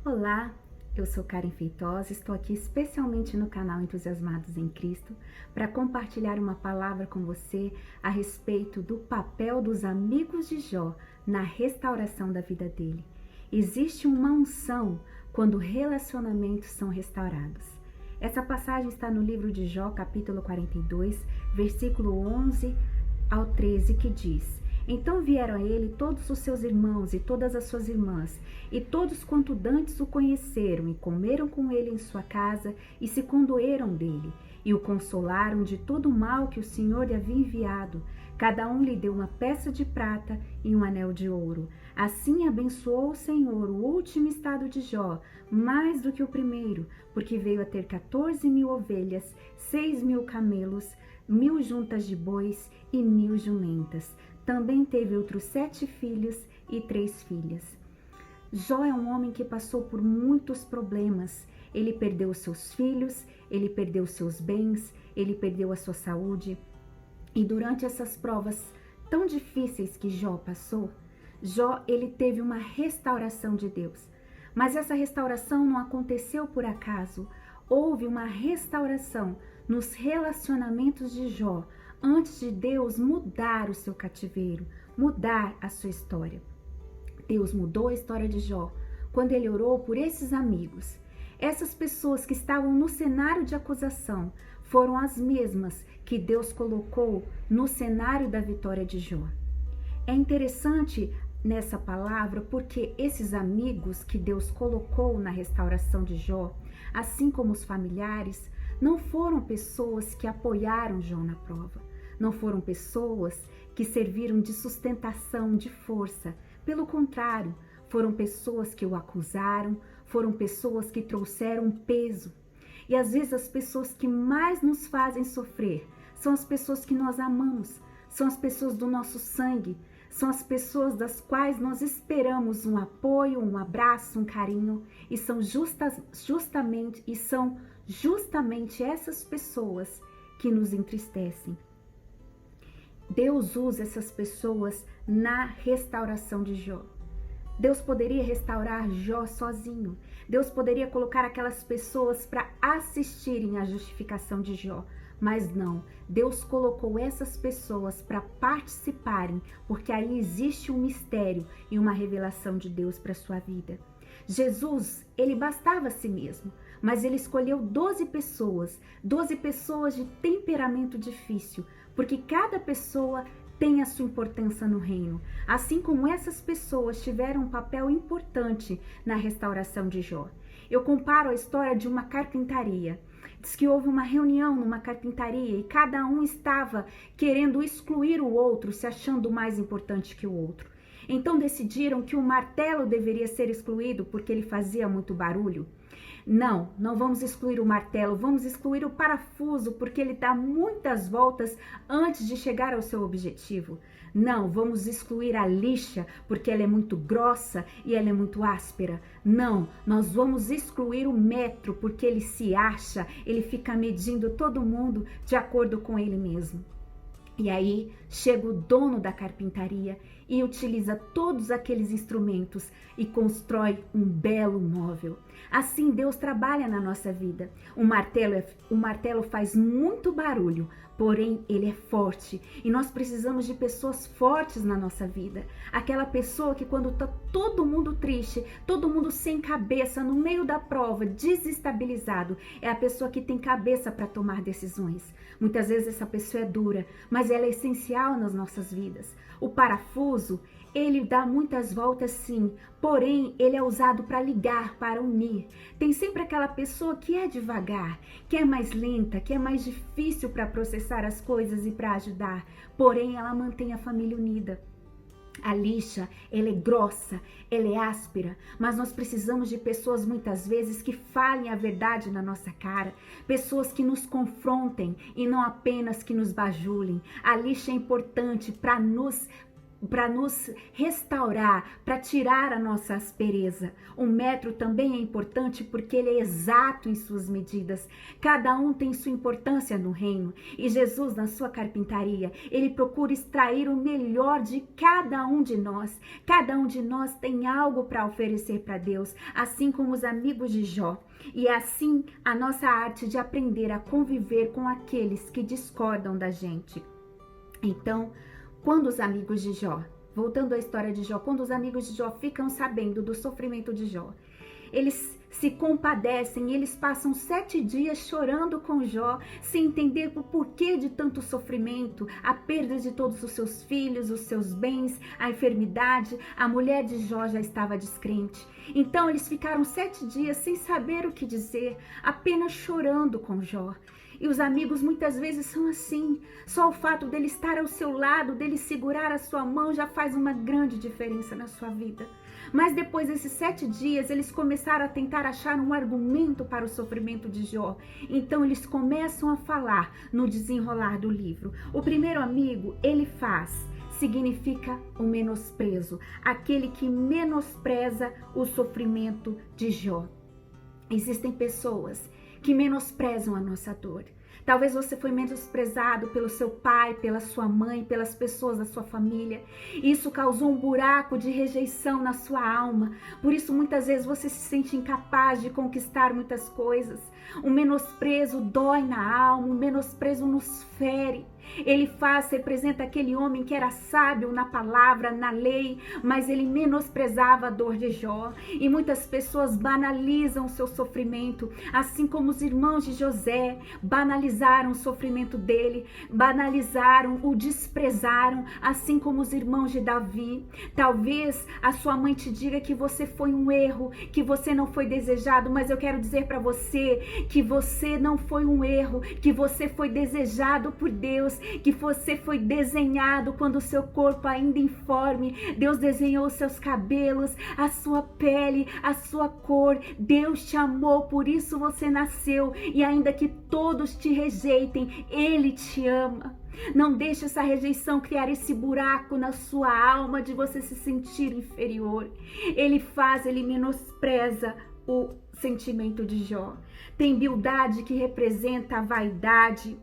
Olá, eu sou Karen Feitosa, estou aqui especialmente no canal Entusiasmados em Cristo para compartilhar uma palavra com você a respeito do papel dos amigos de Jó na restauração da vida dele. Existe uma unção quando relacionamentos são restaurados. Essa passagem está no livro de Jó, capítulo 42, versículo 11 ao 13, que diz: Então vieram a ele todos os seus irmãos e todas as suas irmãs, e todos quanto dantes o conheceram, e comeram com ele em sua casa, e se condoeram dele, e o consolaram de todo o mal que o Senhor lhe havia enviado. Cada um lhe deu uma peça de prata e um anel de ouro. Assim abençoou o Senhor o último estado de Jó, mais do que o primeiro, porque veio a ter 14.000 ovelhas, 6.000 camelos, 1.000 juntas de bois e 1.000 jumentas. Também teve outros 7 filhos e 3 filhas. Jó é um homem que passou por muitos problemas. Ele perdeu seus filhos, ele perdeu seus bens, ele perdeu a sua saúde. E durante essas provas tão difíceis que Jó passou, Jó ele teve uma restauração de Deus. Mas essa restauração não aconteceu por acaso. Houve uma restauração nos relacionamentos de Jó, antes de Deus mudar o seu cativeiro, mudar a sua história. Deus mudou a história de Jó quando ele orou por esses amigos. Essas pessoas que estavam no cenário de acusação foram as mesmas que Deus colocou no cenário da vitória de Jó. É interessante nessa palavra porque esses amigos que Deus colocou na restauração de Jó, assim como os familiares, não foram pessoas que apoiaram Jó na prova. Não foram pessoas que serviram de sustentação, de força. Pelo contrário, foram pessoas que o acusaram, foram pessoas que trouxeram peso. E às vezes as pessoas que mais nos fazem sofrer são as pessoas que nós amamos, são as pessoas do nosso sangue, são as pessoas das quais nós esperamos um apoio, um abraço, um carinho, e são justamente essas pessoas que nos entristecem. Deus usa essas pessoas na restauração de Jó. Deus poderia restaurar Jó sozinho. Deus poderia colocar aquelas pessoas para assistirem à justificação de Jó. Mas não, Deus colocou essas pessoas para participarem, porque aí existe um mistério e uma revelação de Deus para a sua vida. Jesus, ele bastava a si mesmo, mas ele escolheu 12 pessoas de temperamento difícil, porque cada pessoa tem a sua importância no reino. Assim como essas pessoas tiveram um papel importante na restauração de Jó. Eu comparo a história de uma carpintaria. Diz que houve uma reunião numa carpintaria e cada um estava querendo excluir o outro, se achando mais importante que o outro. Então decidiram que o martelo deveria ser excluído porque ele fazia muito barulho. Não vamos excluir o martelo, vamos excluir o parafuso porque ele dá muitas voltas antes de chegar ao seu objetivo. Não, vamos excluir a lixa porque ela é muito grossa e ela é muito áspera. Não, nós vamos excluir o metro porque ele se acha, ele fica medindo todo mundo de acordo com ele mesmo. E aí chega o dono da carpintaria e utiliza todos aqueles instrumentos e constrói um belo móvel. Assim Deus trabalha na nossa vida. O martelo faz muito barulho, porém ele é forte. E nós precisamos de pessoas fortes na nossa vida. Aquela pessoa que quando está todo mundo triste, todo mundo sem cabeça, no meio da prova, desestabilizado, é a pessoa que tem cabeça para tomar decisões. Muitas vezes essa pessoa é dura, mas ela é essencial nas nossas vidas. O parafuso, ele dá muitas voltas sim, porém ele é usado para ligar, para unir. Tem sempre aquela pessoa que é devagar, que é mais lenta, que é mais difícil para processar as coisas e para ajudar, porém ela mantém a família unida. A lixa, ela é grossa, ela é áspera, mas nós precisamos de pessoas muitas vezes que falem a verdade na nossa cara, pessoas que nos confrontem e não apenas que nos bajulem. A lixa é importante para nos para nos restaurar, para tirar a nossa aspereza. O metro também é importante porque ele é exato em suas medidas. Cada um tem sua importância no reino. E Jesus, na sua carpintaria, ele procura extrair o melhor de cada um de nós. Cada um de nós tem algo para oferecer para Deus, assim como os amigos de Jó. E é assim a nossa arte de aprender a conviver com aqueles que discordam da gente. Então, quando os amigos de Jó, voltando à história de Jó, quando os amigos de Jó ficam sabendo do sofrimento de Jó, eles se compadecem, eles passam 7 dias chorando com Jó, sem entender o porquê de tanto sofrimento, a perda de todos os seus filhos, os seus bens, a enfermidade. A mulher de Jó já estava descrente. Então eles ficaram 7 dias sem saber o que dizer, apenas chorando com Jó. E os amigos muitas vezes são assim. Só o fato dele estar ao seu lado, dele segurar a sua mão, já faz uma grande diferença na sua vida. Mas depois desses 7 dias, eles começaram a tentar achar um argumento para o sofrimento de Jó. Então eles começam a falar no desenrolar do livro. O primeiro amigo, ele significa o menosprezo, aquele que menospreza o sofrimento de Jó. Existem pessoas que menosprezam a nossa dor. Talvez você foi menosprezado pelo seu pai, pela sua mãe, pelas pessoas da sua família. Isso causou um buraco de rejeição na sua alma. Por isso, muitas vezes, você se sente incapaz de conquistar muitas coisas. O menosprezo dói na alma, o menosprezo nos fere. Ele representa aquele homem que era sábio na palavra, na lei, mas ele menosprezava a dor de Jó. E muitas pessoas banalizam o seu sofrimento, assim como os irmãos de José banalizaram o sofrimento dele, banalizaram, o desprezaram, assim como os irmãos de Davi. Talvez a sua mãe te diga que você foi um erro, que você não foi desejado, mas eu quero dizer para você que você não foi um erro, que você foi desejado por Deus, que você foi desenhado quando o seu corpo ainda informe. Deus desenhou os seus cabelos, a sua pele, a sua cor. Deus te amou, por isso você nasceu. E ainda que todos te rejeitem, Ele te ama. Não deixe essa rejeição criar esse buraco na sua alma de você se sentir inferior. Ele menospreza o sentimento de Jó. Tem Bildade, que representa a vaidade,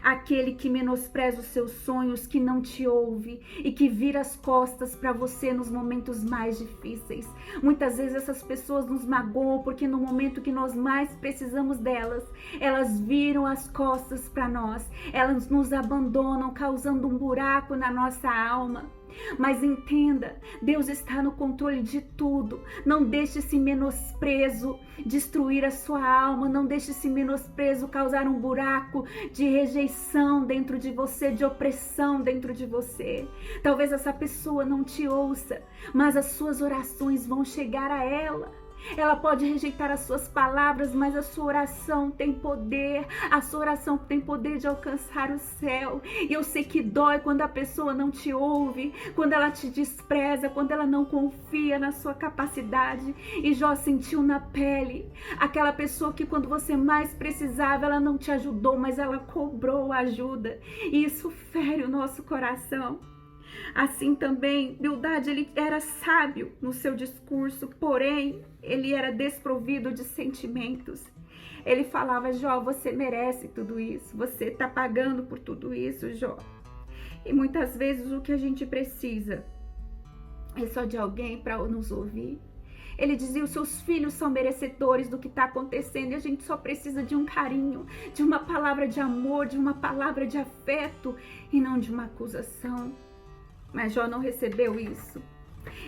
aquele que menospreza os seus sonhos, que não te ouve e que vira as costas para você nos momentos mais difíceis. Muitas vezes essas pessoas nos magoam porque no momento que nós mais precisamos delas, elas viram as costas para nós, elas nos abandonam, causando um buraco na nossa alma. Mas entenda, Deus está no controle de tudo. Não deixe esse menosprezo destruir a sua alma. Não deixe esse menosprezo causar um buraco de rejeição dentro de você, de opressão dentro de você. Talvez essa pessoa não te ouça, mas as suas orações vão chegar a ela. Ela pode rejeitar as suas palavras, mas a sua oração tem poder. A sua oração tem poder de alcançar o céu. E eu sei que dói quando a pessoa não te ouve, quando ela te despreza, quando ela não confia na sua capacidade. E Jó sentiu na pele aquela pessoa que quando você mais precisava, ela não te ajudou, mas ela cobrou ajuda. E isso fere o nosso coração. Assim também, Bildade, ele era sábio no seu discurso, porém, ele era desprovido de sentimentos. Ele falava: Jó, você merece tudo isso, você está pagando por tudo isso, Jó. E muitas vezes o que a gente precisa é só de alguém para nos ouvir. Ele dizia: os seus filhos são merecedores do que está acontecendo, e a gente só precisa de um carinho, de uma palavra de amor, de uma palavra de afeto, e não de uma acusação. Mas Jó não recebeu isso.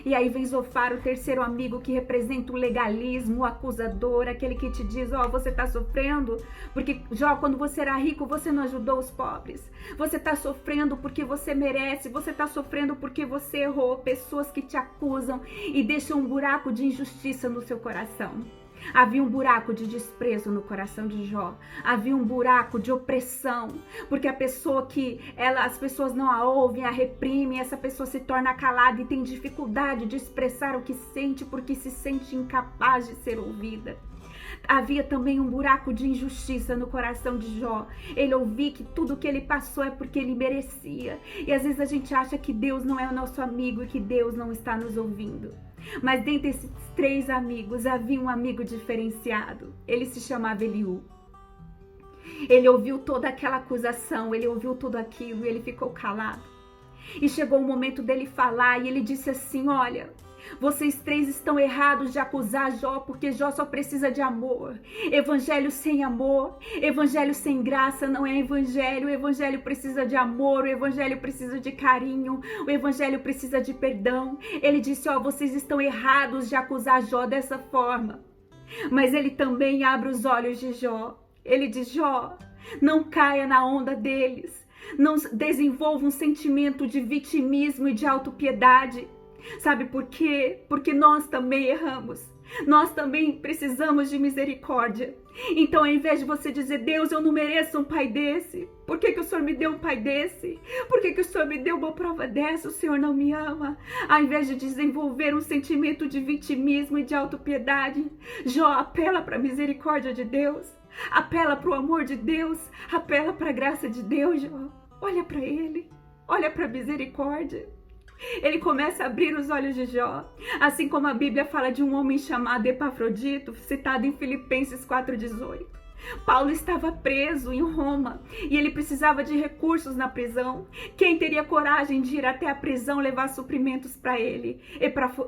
E aí vem Zofar, o terceiro amigo, que representa o legalismo, o acusador, aquele que te diz: ó, você tá sofrendo porque, Jó, quando você era rico, você não ajudou os pobres. Você tá sofrendo porque você merece, você tá sofrendo porque você errou. Pessoas que te acusam e deixam um buraco de injustiça no seu coração. Havia um buraco de desprezo no coração de Jó. Havia um buraco de opressão, porque a pessoa as pessoas não a ouvem, a reprimem, essa pessoa se torna calada e tem dificuldade de expressar o que sente porque se sente incapaz de ser ouvida. Havia também um buraco de injustiça no coração de Jó. Ele ouvia que tudo que ele passou é porque ele merecia. E às vezes a gente acha que Deus não é o nosso amigo e que Deus não está nos ouvindo. Mas dentre esses 3 amigos havia um amigo diferenciado. Ele se chamava Eliú. Ele ouviu toda aquela acusação, ele ouviu tudo aquilo e ele ficou calado. E chegou o momento dele falar e ele disse assim: olha, vocês 3 estão errados de acusar Jó, porque Jó só precisa de amor. Evangelho sem amor, evangelho sem graça não é evangelho. O evangelho precisa de amor, o evangelho precisa de carinho, o evangelho precisa de perdão. Ele disse: ó, vocês estão errados de acusar Jó dessa forma. Mas ele também abre os olhos de Jó. Ele diz: Jó, não caia na onda deles. Não desenvolva um sentimento de vitimismo e de autopiedade. Sabe por quê? Porque nós também erramos. Nós também precisamos de misericórdia. Então, ao invés de você dizer: Deus, eu não mereço um pai desse. Por que o Senhor me deu um pai desse? Por que o Senhor me deu uma prova dessa? O Senhor não me ama. Ao invés de desenvolver um sentimento de vitimismo e de autopiedade, Jó apela para a misericórdia de Deus. Apela para o amor de Deus. Apela para a graça de Deus, Jó. Olha para ele. Olha para a misericórdia. Ele começa a abrir os olhos de Jó, assim como a Bíblia fala de um homem chamado Epafrodito, citado em Filipenses 4,18. Paulo estava preso em Roma e ele precisava de recursos na prisão. Quem teria coragem de ir até a prisão levar suprimentos para ele?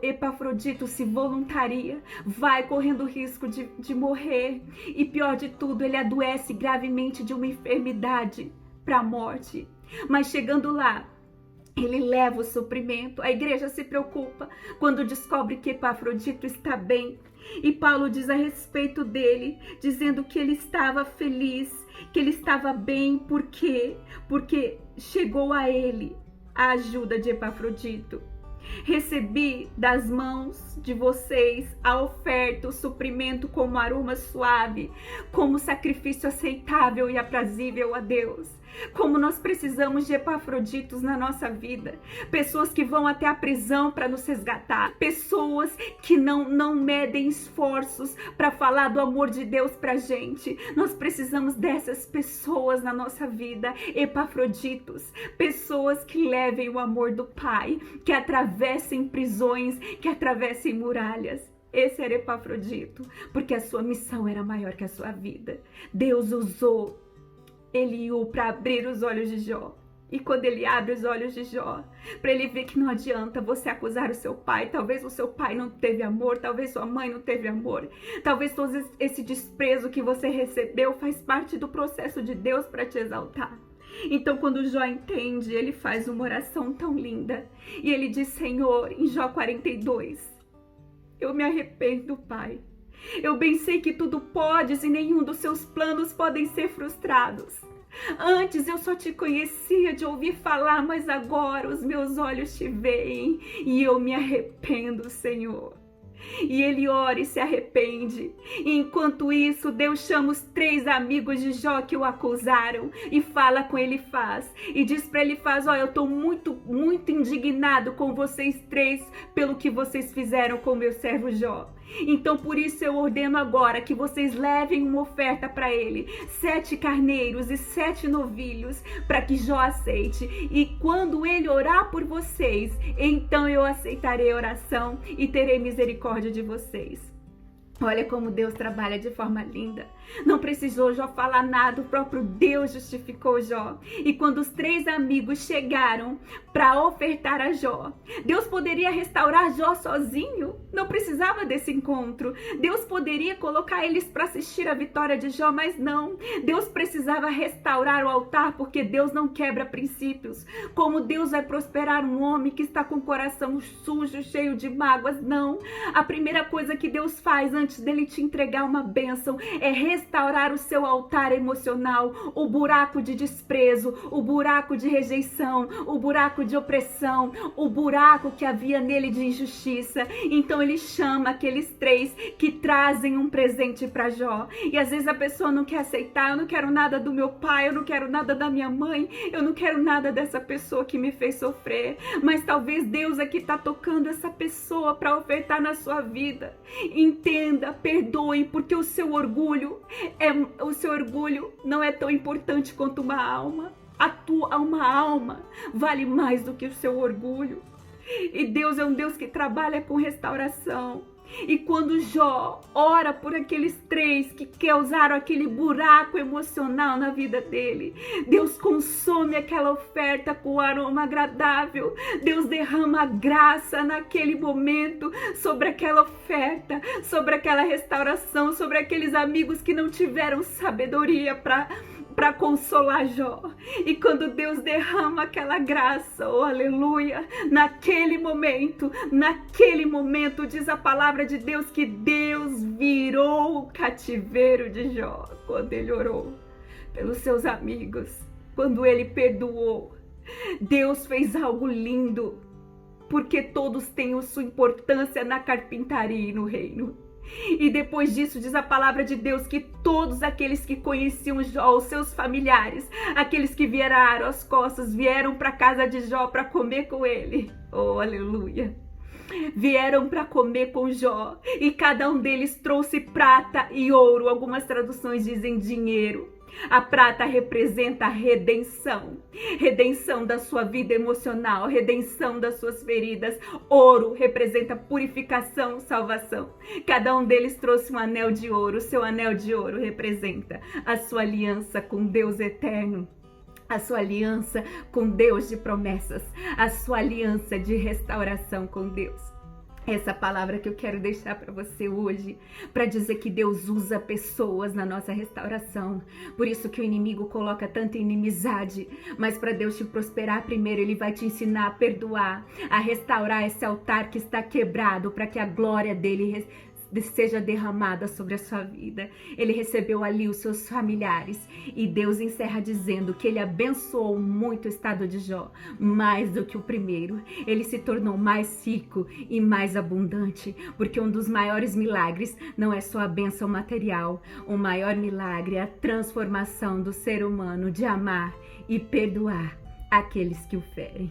Epafrodito se voluntaria, vai correndo o risco de morrer e, pior de tudo, ele adoece gravemente de uma enfermidade para a morte. Mas chegando lá, ele leva o suprimento. A igreja se preocupa quando descobre que Epafrodito está bem. E Paulo diz a respeito dele, dizendo que ele estava feliz, que ele estava bem. Por quê? Porque chegou a ele a ajuda de Epafrodito. Recebi das mãos de vocês a oferta, o suprimento como aroma suave, como sacrifício aceitável e aprazível a Deus. Como nós precisamos de Epafroditos na nossa vida. Pessoas que vão até a prisão para nos resgatar. Pessoas que não medem esforços para falar do amor de Deus pra gente. Nós precisamos dessas pessoas na nossa vida. Epafroditos. Pessoas que levem o amor do Pai. Que atravessem prisões, que atravessem muralhas. Esse era Epafrodito. Porque a sua missão era maior que a sua vida. Deus usou Eliú para abrir os olhos de Jó. E quando ele abre os olhos de Jó, para ele ver que não adianta você acusar o seu pai. Talvez o seu pai não teve amor, talvez sua mãe não teve amor. Talvez todo esse desprezo que você recebeu faz parte do processo de Deus para te exaltar. Então, quando Jó entende, ele faz uma oração tão linda. E ele diz: Senhor, em Jó 42, eu me arrependo, Pai. Eu bem sei que tudo podes e nenhum dos seus planos podem ser frustrados. Antes eu só te conhecia de ouvir falar, mas agora os meus olhos te veem e eu me arrependo, Senhor. E ele ora e se arrepende. E enquanto isso, Deus chama os 3 amigos de Jó que o acusaram e fala com Elifaz. E diz para Elifaz: ó, eu estou muito indignado com vocês 3 pelo que vocês fizeram com meu servo Jó. Então por isso eu ordeno agora que vocês levem uma oferta para ele, 7 carneiros e 7 novilhos, para que Jó aceite. E quando ele orar por vocês, então eu aceitarei a oração e terei misericórdia de vocês. Olha como Deus trabalha de forma linda. Não precisou Jó falar nada, o próprio Deus justificou Jó. E quando os 3 amigos chegaram para ofertar a Jó, Deus poderia restaurar Jó sozinho? Não precisava desse encontro. Deus poderia colocar eles para assistir a vitória de Jó, mas não. Deus precisava restaurar o altar, porque Deus não quebra princípios. Como Deus vai prosperar um homem que está com o coração sujo, cheio de mágoas? Não. A primeira coisa que Deus faz antes antes dele te entregar uma bênção, é restaurar o seu altar emocional, o buraco de desprezo, o buraco de rejeição, o buraco de opressão, o buraco que havia nele de injustiça. Então ele chama aqueles 3 que trazem um presente para Jó. E às vezes a pessoa não quer aceitar: eu não quero nada do meu pai, eu não quero nada da minha mãe, eu não quero nada dessa pessoa que me fez sofrer. Mas talvez Deus aqui está tocando essa pessoa para ofertar na sua vida. Entenda, perdoe, porque o seu orgulho não é tão importante quanto uma alma. Uma alma vale mais do que o seu orgulho. E Deus é um Deus que trabalha com restauração. E quando Jó ora por aqueles 3 que causaram aquele buraco emocional na vida dele, Deus consome aquela oferta com aroma agradável. Deus derrama graça naquele momento sobre aquela oferta, sobre aquela restauração, sobre aqueles amigos que não tiveram sabedoria para consolar Jó. E quando Deus derrama aquela graça, oh aleluia, naquele momento, diz a palavra de Deus que Deus virou o cativeiro de Jó quando ele orou pelos seus amigos, quando ele perdoou. Deus fez algo lindo, porque todos têm a sua importância na carpintaria e no reino. E depois disso diz a palavra de Deus que todos aqueles que conheciam Jó, os seus familiares, aqueles que viraram as costas, vieram para a casa de Jó para comer com ele. Oh, aleluia! Vieram para comer com Jó, e cada um deles trouxe prata e ouro. Algumas traduções dizem dinheiro. A prata representa a redenção da sua vida emocional, redenção das suas feridas. Ouro representa purificação, salvação. Cada um deles trouxe um anel de ouro. O seu anel de ouro representa a sua aliança com Deus eterno, a sua aliança com Deus de promessas, a sua aliança de restauração com Deus. Essa palavra que eu quero deixar para você hoje, para dizer que Deus usa pessoas na nossa restauração. Por isso que o inimigo coloca tanta inimizade, mas para Deus te prosperar primeiro, Ele vai te ensinar a perdoar, a restaurar esse altar que está quebrado, para que a glória dele seja derramada sobre a sua vida. Ele recebeu ali os seus familiares, e Deus encerra dizendo que ele abençoou muito o estado de Jó, mais do que o primeiro. Ele se tornou mais rico e mais abundante, porque um dos maiores milagres não é só a bênção material. O maior milagre é a transformação do ser humano de amar e perdoar aqueles que o ferem.